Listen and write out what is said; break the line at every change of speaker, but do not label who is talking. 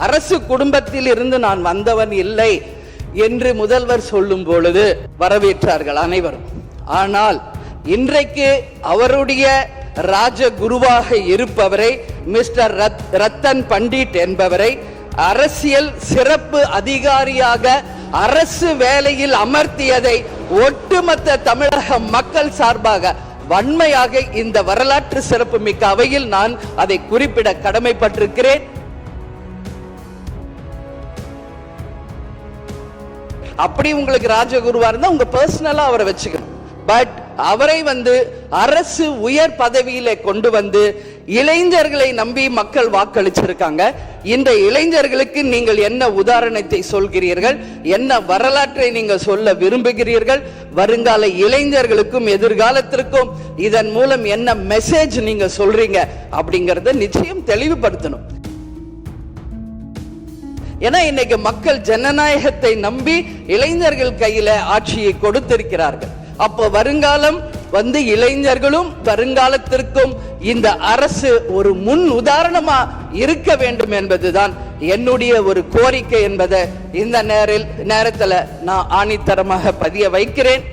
அரசு குடும்பத்தில் இருந்து நான் வந்தவன் இல்லை என்று முதல்வர் சொல்லும் பொழுது வரவேற்றார்கள் அனைவரும். ஆனால் இன்றைக்கு அவருடைய ராஜகுருவாக இருப்பவரை மிஸ்டர் ரத்தன் பண்டிட் என்பவரை அரசியல் சிறப்பு அதிகாரியாக அரசு வேலையில் அமர்த்தியதை ஒட்டுமொத்த தமிழக மக்கள் சார்பாக வன்மையாக இந்த வரலாற்று சிறப்பு மிக்க அவையில் நான் அதை குறிப்பிட கடமைப்பட்டிருக்கிறேன். அப்படி உங்களுக்கு ராஜகுருவா இருந்தா உங்க பர்சனலா அவரை வச்சுக்கணும். பட் அவரை அரசு உயர் பதவியில கொண்டு இளைஞர்களை நம்பி மக்கள் வாக்களிச்சிருக்காங்க. இந்த இளைஞர்களுக்கு நீங்கள் என்ன உதாரணத்தை சொல்கிறீர்கள், என்ன வரலாற்றை நீங்க சொல்ல விரும்புகிறீர்கள், வருங்கால இளைஞர்களுக்கும் எதிர்காலத்திற்கும் இதன் மூலம் என்ன மெசேஜ் நீங்க சொல்றீங்க அப்படிங்கறத நிச்சயம் தெளிவுபடுத்தணும். ஏன்னா இன்னைக்கு மக்கள் ஜனநாயகத்தை நம்பி இளைஞர்கள் கையில ஆட்சியை கொடுத்திருக்கிறார்கள். அப்போ வருங்காலம் இளைஞர்களும் வருங்காலத்திற்கும் இந்த அரசு ஒரு முன் உதாரணமா இருக்க வேண்டும் என்பதுதான் என்னுடைய ஒரு கோரிக்கை என்பதை இந்த நேரத்தில் நான் ஆணித்தரமாக பதிய வைக்கிறேன்.